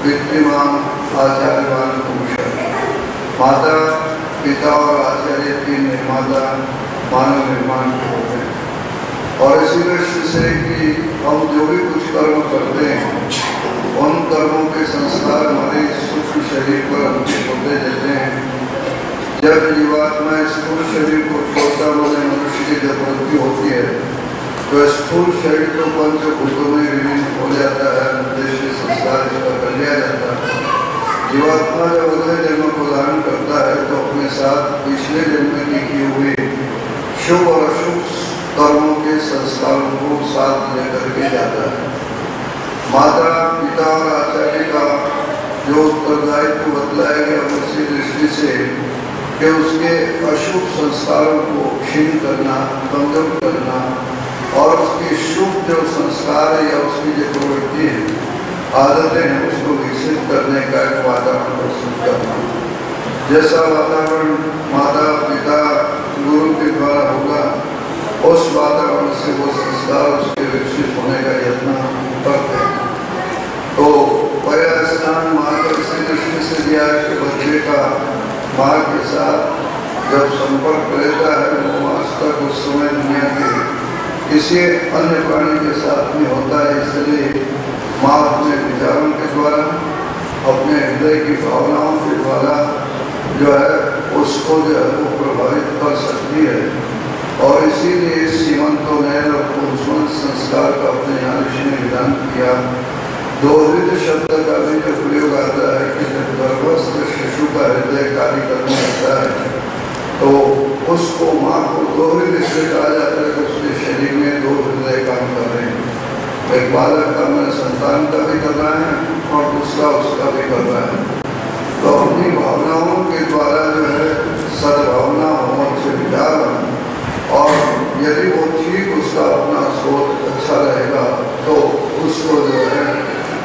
पितृमान आचार्यवान पुरुष। माता पिता और आचार्य के निर्माता मानव निर्माण के होते हैं। और इसी दृष्टि से कि हम जो भी कुछ कर्म करते हैं उन कर्मों के संस्कार हमारे सूक्ष्म शरीर पर अंकित होते जाते हैं। जब जीवात्मा स्थूल शरीर को छोड़ता हुआ मनुष्य की जब मृत्यु होती है तो स्थूल शरीर को पंचभूतों में विलीन हो जाता है। उद्देश्य संस्कार इसका कर लिया जाता है। जीवात्मा जब अगले जन्म को धारण करता है तो अपने साथ पिछले जन्म की किए हुए शुभ और अशुभ कर्मों के संस्कारों को साथ लेकर के जाता है। माता पिता और आचार्य का जो उत्तरदायित्व बतलाया गया उसी दृष्टि से कि उसके अशुभ संस्कारों को क्षीण करना, कमजोर करना और उसके शुभ जो संस्कार है या उसकी जो प्रवृत्ति है, आदतें हैं, उसको विकसित करने का एक वातावरण प्रस्तुत करना। जैसा वातावरण माता पिता गुरु के द्वारा होगा उस वातावरण से वो संस्कार उसके विकसित होने का यत्न करते हैं। तो पहला स्थान माँ का इसी दृष्टि से दिया है कि बच्चे का माँ के साथ जब संपर्क रहता है वो आज तक उस समय दुनिया के किसी अन्य प्राणी के साथ में होता है। इसलिए माँ अपने विचारों के द्वारा, अपने हृदय की भावनाओं के द्वारा जो है उसको जो है वो प्रभावित कर सकती है। और इसीलिए सीमंतों ने और पुरुषवंत संस्कार का अपने यहाँ ऋषि ने विधान किया। दोहृत शब्द का भी जो प्रयोग आता है कि जब गर्भस्थ शिशु का हृदय कार्य करने लगता है तो उसको माँ को दोहृत इसलिए कहा जाता है कि उसके शरीर में दो हृदय काम कर रहे हैं। एक बालक का मन संतान का भी कर रहा है और दूसरा उसका भी कर रहा है। तो अपनी भावनाओं के द्वारा जो है सद्भावना हो, अच्छे विचार हो और यदि वो ठीक उसका अपना सोच अच्छा रहेगा तो उसको जो है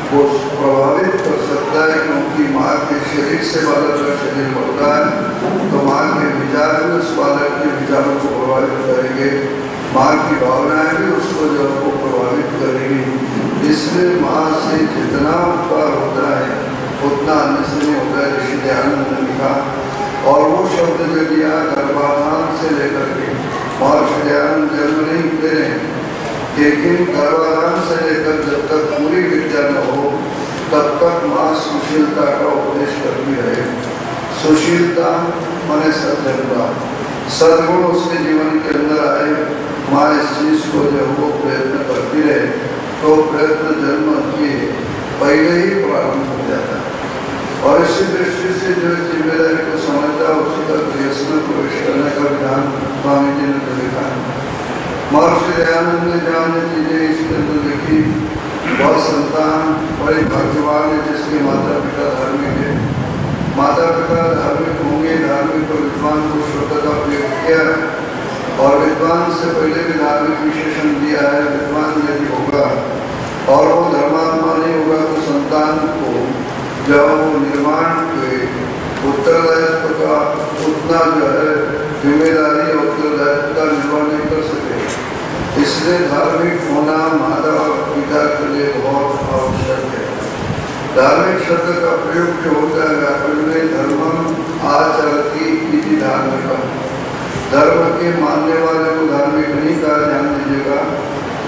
वो प्रभावित कर सकता है। क्योंकि माँ के शरीर से बालक का शरीर बढ़ता है तो माँ के विचार भी उस बालक के विचारों को प्रभावित करेंगे, माँ की भावनाएं भी उसको जो है प्रभावित करेगी। इसलिए माँ से जितना उपकार होता है उतना अन्य से नहीं होता है। ऋषि दयानंद ने लिखा और वो शब्द जो दिया गर्भाधान से लेकर के महर्षि दयानंद जन्म नहीं दे रहे, लेकिन गर्भाधान से लेकर जब तक पूरी विद्या न हो तब तक माँ सुशीलता का उपदेश करती रहे। सुशीलता माने सद्गुण, सद्गुण उसके जीवन के अंदर आए। माँ इस चीज को जो वो प्रयत्न करती रहे तो प्रयत्न जन्म के पहले ही प्रारंभ हो जाता है। और इसी दृष्टि से जो जिम्मेदारी को समझता है उसी का गृहस्थ में प्रवेश करने का विधान स्वामी जी ने तो लिखा है। महर्षि दयानंद ने जहाँ चीजें इसके अंदर लिखी, वह संतान बड़े भाग्यवान है जिसके माता पिता धार्मिक है। माता पिता धार्मिक होंगे, धार्मिक और विद्वान को शब्द का प्रयोग किया और विद्वान से पहले भी धार्मिक विशेषण दिया है। विद्वान यदि होगा और वो धर्मात्मा नहीं होगा तो संतान को जब वो निर्माण के उत्तरदायित्व का उतना जो है जिम्मेदारी और उत्तरदायित्व का निर्माण नहीं कर सके। इसलिए धार्मिक होना माता और पिता के लिए बहुत आवश्यक है। धार्मिक शब्द का प्रयोग जो होता है व्याकरण में धर्म आचरती इति धार्मिक, धर्म के मानने वाले को धार्मिक नहीं कहा। ध्यान दीजिएगा,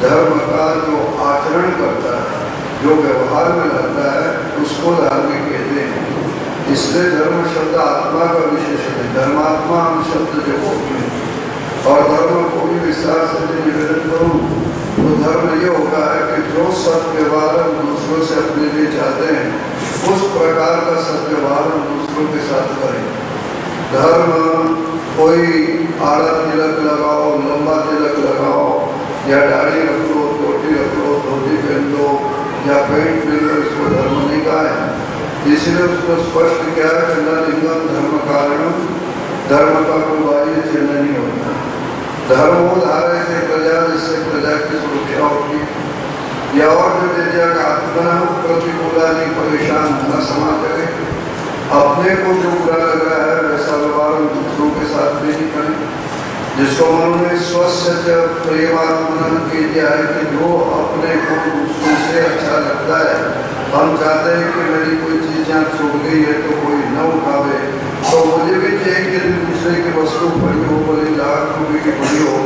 धर्म का जो आचरण करता है, जो व्यवहार में रहता है उसको धार्मिक कहते हैं। इसलिए धर्म शब्द आत्मा का विशेषण है। धर्मात्मा हम शब्द जो होते हैं और धर्म को भी विस्तार से निवेदन करूँ तो धर्म ये होता है कि जो सद्व्यवहार दूसरों से अपने लिए चाहते हैं उस प्रकार का सद्व्यवहार दूसरों के साथ करें। धर्म कोई आड़ा तिलक लगाओ, लंबा तिलक लगाओ या दाढ़ी रख लो, टोटी रख लो, धोती पहन लो या पेंट पहन लो, इसको धर्म नहीं कहा है। इसलिए उसको स्पष्ट किया है कि न लिंगम धर्म कारण, धर्म का कोई बाह्य चिन्ह नहीं होता। धर्म वो धारे थे प्रजा जिससे प्रजा की सुरक्षा होगी या और जो विद्या का आत्मा प्रतिकूलानी परेशान न समा करे। अपने को जो बुरा लग रहा है वैसा व्यवहार दूसरों के साथ भी नहीं करें। जिसको उन्होंने स्वस्थ प्रेमात्मन के दिया है कि जो अपने को दूसरों से अच्छा लगता है हम चाहते हैं कि मेरी कोई चीज़ यहाँ छूट गई है तो कोई न उठावे, तो मुझे भी चाहिए कि यदि दूसरे की वस्तु पड़ी हो, बोले लाख रुपये की पड़ी हो,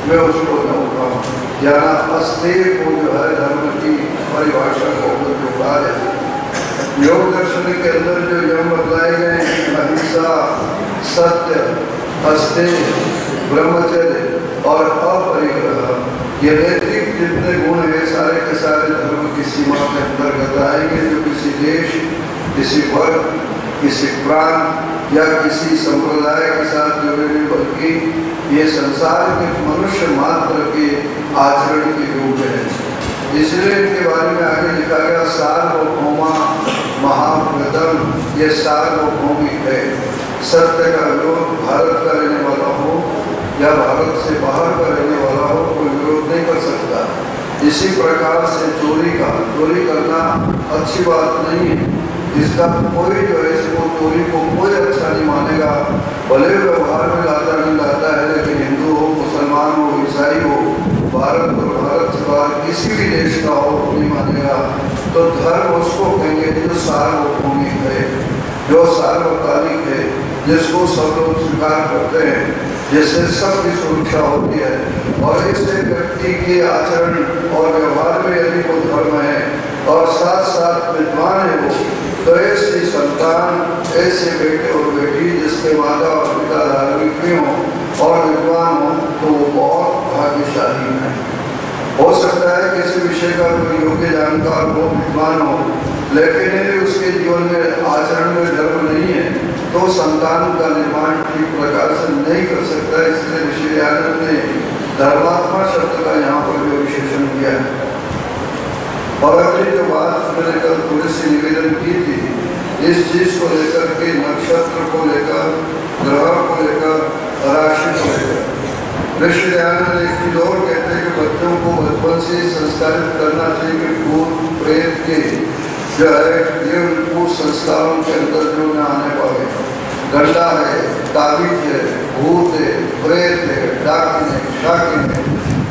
मैं उसको न उठाऊँ। याना अस्तेय को जो है धर्म की परिभाषा को जो कहा जाए, योग दर्शन के अंदर जो यम बतलाए गए हैं, अहिंसा, सत्य, अस्तेय, ब्रह्मचर्य और अपरिग्रह, ये नैतिक जितने गुण हैं सारे के सारे धर्म की सीमा के अंतर्गत आएंगे, जो किसी देश, किसी वर्ग, किसी प्रांत या किसी संप्रदाय के साथ जुड़े हुए, बल्कि ये संसार के मनुष्य मात्र के आचरण के योग्य है। इसलिए इनके बारे में आगे लिखा गया सार्वभौमा महाव्रतम, ये सार्वभौमिक है। सत्य का विरोध भारत का रहने वाला हो या भारत से बाहर का रहने वाला हो, कोई विरोध नहीं कर सकता। इसी प्रकार से चोरी करना अच्छी बात नहीं है। इसका कोई जो है इसको चोरी को कोई अच्छा नहीं मानेगा, भले व्यवहार में लाता नहीं लाता है, लेकिन हिंदू हो, मुसलमान हो, ईसाई हो, भारत और भारत से बाहर किसी भी देश का हो नहीं मानेगा। तो धर्म उसको कहेंगे जो सार्वभौमिक है, जो सार्वकालिक है, जिसको सब लोग स्वीकार करते हैं, जिससे सबकी सुरक्षा होती है। और ऐसे व्यक्ति के आचरण और व्यवहार में यदि कोई धर्म है और साथ साथ विद्वान है वो, तो ऐसी संतान, ऐसे बेटे और बेटी जिसके माता और पिता धार्मिक भी हों और विद्वान हों, तो वो बहुत भाग्यशाली है। हो सकता है किसी विषय का कोई योग्य जानकार हो, विद्वान हो, लेकिन यदि उसके जीवन में आचरण में धर्म नहीं है तो संतान का निर्माण ठीक प्रकार से नहीं कर सकता। इसलिए विषयानंद ने धर्मात्मा शब्द का यहाँ पर जो विशेषण किया है। और अगली जो बात मैंने कल थोड़ी सी निवेदन की थी, इस चीज को लेकर के, नक्षत्र को लेकर, ग्रह को लेकर, राशि को लेकर ऋषि दयानंद एक चीज और कहते हैं कि बच्चों को बचपन से संस्कारित करना चाहिए कि भूत प्रेत के जो है ये उनको संस्कारों के अंदर जो न आने पाए। गंडा है, ताबीज है, भूत है, प्रेत है, डाकिन है, शाकिन है,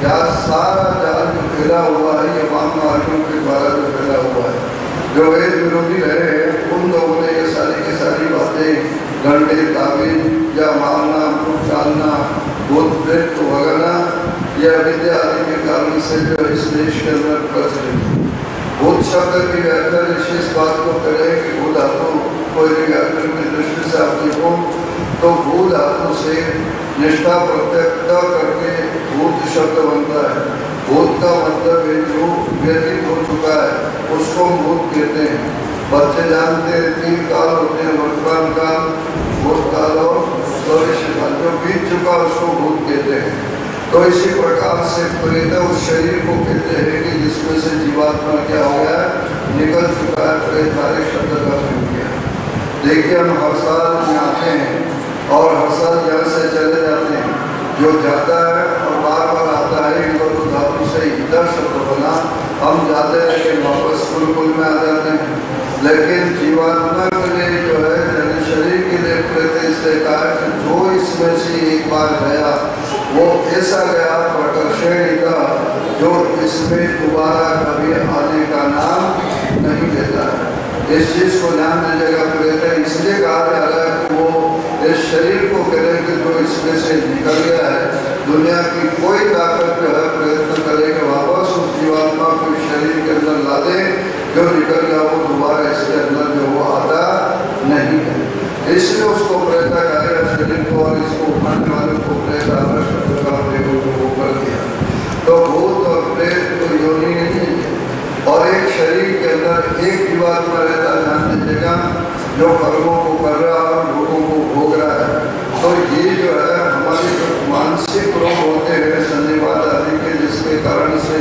या सारा जाल जो फैला हुआ है, ये मानवादियों के द्वारा जो फैला हुआ है, जो वेद विरोधी रहे हैं, उन लोगों ने ये सारी की सारी बातें गंडे, ताबीज या मारना, भूत डालना, भूत प्रेत वगैरह या विद्या आदि के कारण से जो इस देश के अंदर प्रचलित। भूत शब्द की व्याख्या विशेष बात को करें कि भूत धातु कोई व्याकरण की दृष्टि से आप देखो तो भूत धातु से निष्ठा प्रत्यक्ता करके भूत शब्द बनता है। भूत का मतलब जो व्यतीत हो चुका है उसको भूत कहते हैं। बच्चे जानते हैं 3 काल होते हैं, वर्तमान काल, भूतकाल और भविष्य काल। जो बीत चुका उसको भूत कहते हैं। तो इसी प्रकार से प्रेत उस शरीर को कहते हैं कि जिसमें से जीवात्मा क्या हो गया, निकल चुका है। प्रेतारे शब्द का प्रयोग किया। देखिए हम हर साल यहाँ आते हैं और हर साल यहाँ से चले जाते हैं। जो जाता है और बार बार आता है, इनको तो धातु से इधर शब्द बना, हम जाते हैं लेकिन वापस कुल में आ जाते हैं। लेकिन जीवात्मा के लिए जो है शरीर के लिए प्रेत इसलिए कहा कि जो इसमें से एक बार गया वो ऐसा गया प्रकर्षणी का जो इसमें दोबारा कभी आने का नाम नहीं लेता है। इस चीज को ध्यान दीजिएगा। प्रेत इसलिए कहा जा रहा है कि वो इस शरीर को करें कि जो इसमें से निकल गया है, दुनिया की कोई ताकत जो है प्रयत्न करे कि वापस उस जीवात्मा को शरीर के अंदर ला दे, जो निकल गया वो दोबारा इसके अंदर जो वो आता नहीं है। इसलिए उसको प्रेत कहा शरीर को, और इसको उठाने वाले को प्रेत कर दिया। तो भूत और प्रेत तो योनि नहीं है, और एक शरीर के अंदर एक जीवात्मा रहता, ध्यान दीजिएगा, जो कर्मों को कर रहा है और लोगों को भोग रहा है। तो ये जो है हमारे जो मानसिक रोग होते हैं संधिवात आदि के, जिसके कारण से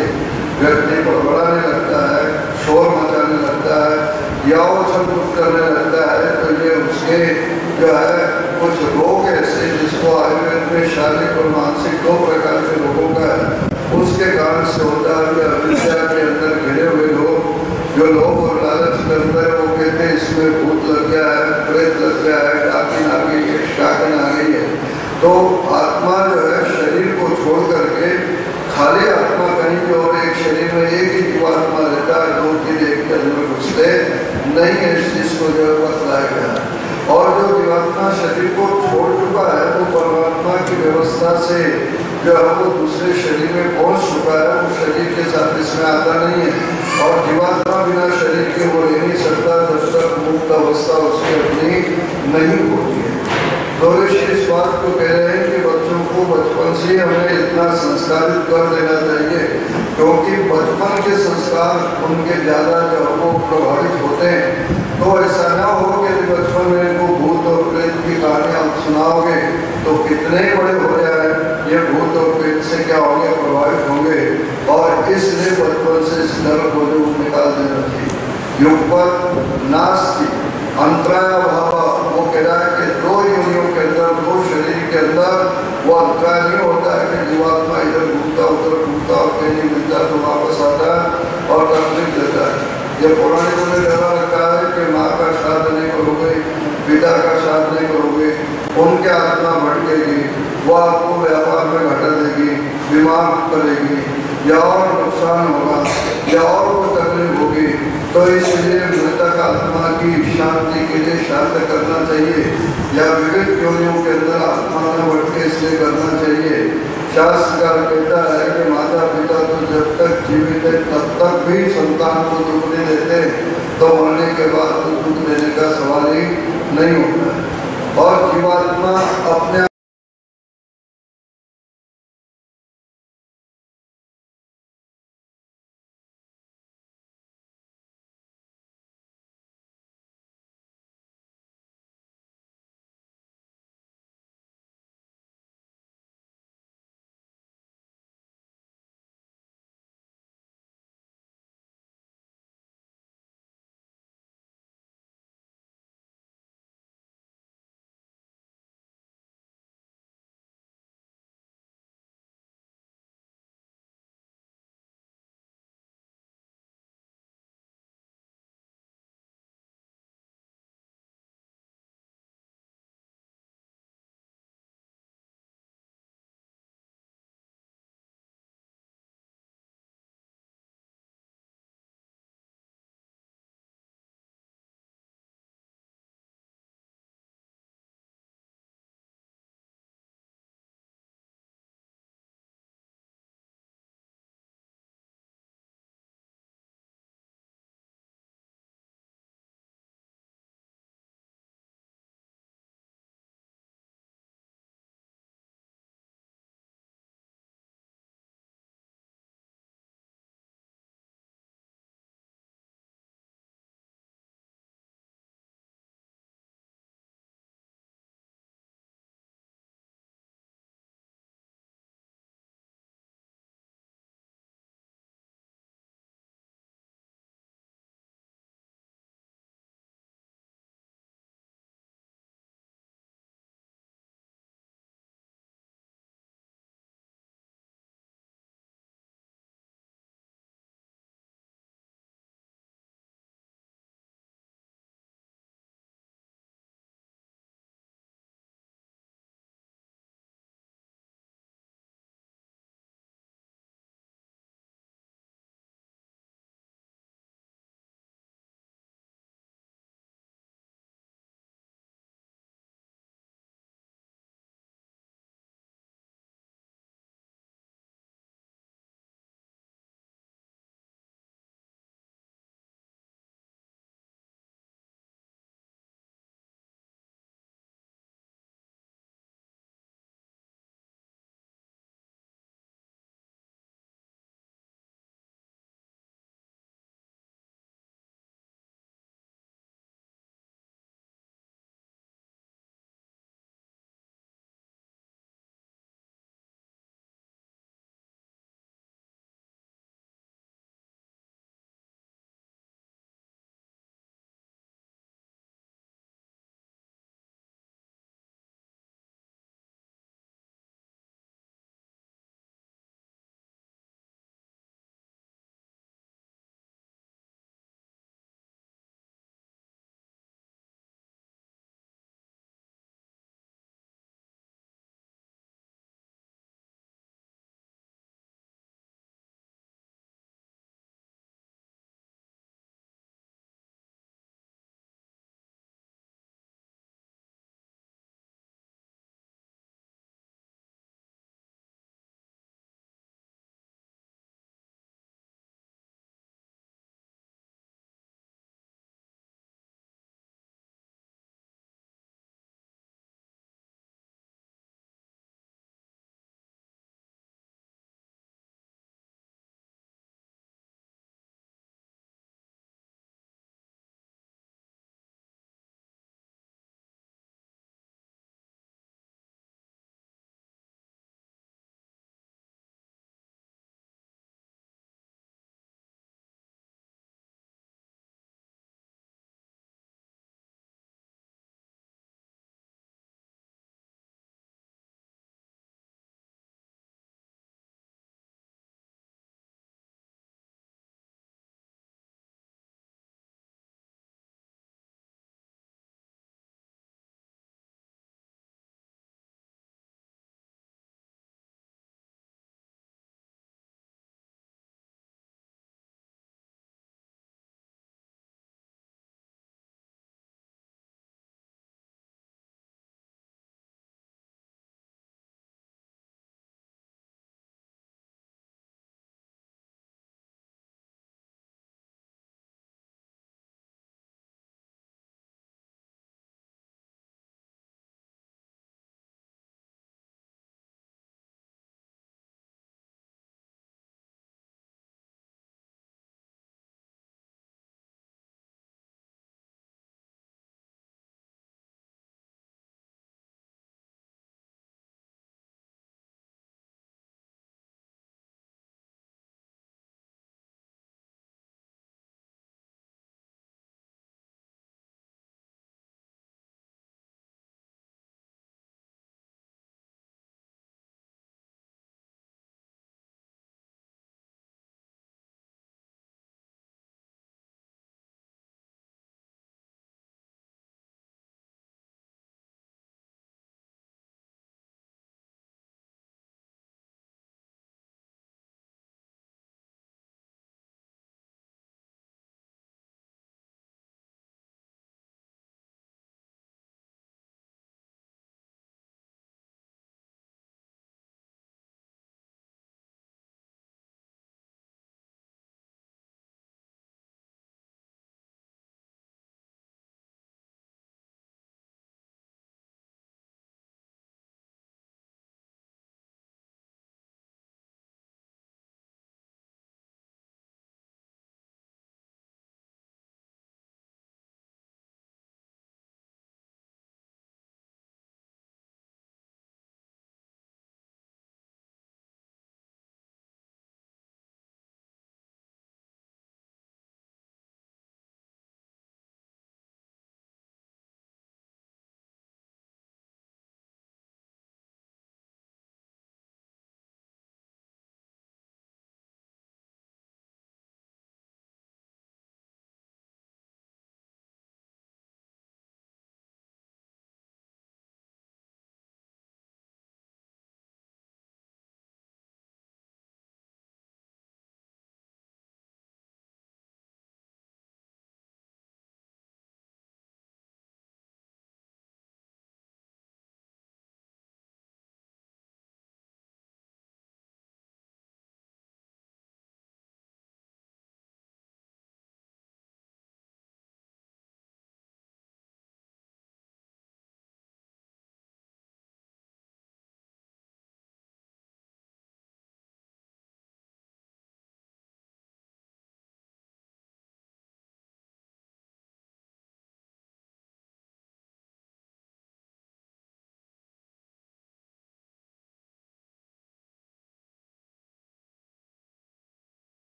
व्यक्ति बड़बड़ाने लगता है, शोर मचाने लगता है या उछल-कूद करने लगता है, तो ये उसके जो है कुछ रोग ऐसे जिसको आयुर्वेद में शारीरिक और मानसिक 2 प्रकार के रोगों का है, उसके कारण से होता है। अविद्या के अंदर घिरे हुए लोग, जो लोग और लालच करते हैं, वो कहते हैं इसमें भूत लग गया है, प्रेत लग गया है, डाकिन आ गई है, शाकिन आ गई है। तो आत्मा जो है शरीर को छोड़ करके खाली आत्मा कहीं भी और एक शरीर में एक ही जीवात्मा रहता है, 2 3 एक के अंदर घुसते भेद नहीं है, इस चीज को जो बतलाया गया है। और जो जीवात्मा शरीर को छोड़ चुका है वो परमात्मा की व्यवस्था से जो है वो दूसरे शरीर में पहुंच चुका है, वो शरीर के साथ इसमें आता नहीं है। और जीवात्मा बिना शरीर के वो रह नहीं सकता जब तक मुक्त अवस्था उसकी अपनी नहीं होती है। तो ऋषि इस बात को कह रहे हैं कि बच्चों को बचपन से हमें इतना संस्कारित कर देना चाहिए, क्योंकि बचपन के संस्कार उनके ज्यादा जो वो प्रभावित होते हैं। तो ऐसा ना हो कि बचपन में इनको भूत और प्रेत की कहानियां आप सुनाओगे तो कितने बड़े हो जाए ये भूत और प्रेत से क्या होंगे, प्रभावित होंगे। और इसलिए बचपन से इस डर को जो निकाल देना चाहिए। युगपत नास्ति अंतराय भाव, वो कह रहा है कि दो योनियों के अंदर, दो शरीर के अंदर वो अंतराय नहीं होता है कि जीवात्मा इधर घूमता उधर घूमता और कहीं नहीं मिलता तो वापस आता है और तकलीफ देता है। ये पौराणिकों ने डरा रखा है कि माँ का श्राद्ध नहीं करोगे, पिता का श्राद्ध नहीं करोगे, उनके आत्मा भटकेगी, वो आपको व्यापार में घटा देगी, बीमार करेगी, या और नुकसान होगा, या और को तकलीफ होगी। तो इसलिए मृतक आत्मा की शांति के लिए शांत करना चाहिए, या विविध योनियों के अंदर आत्मा न भटके इसलिए करना चाहिए। शास्त्रकार कहता है कि माता पिता तो जब तक जीवित है तब तक भी संतान को दुख नहीं देते, तो मरने के बाद तो दुख देने का सवाल ही नहीं होता है। और जीवात्मा अपने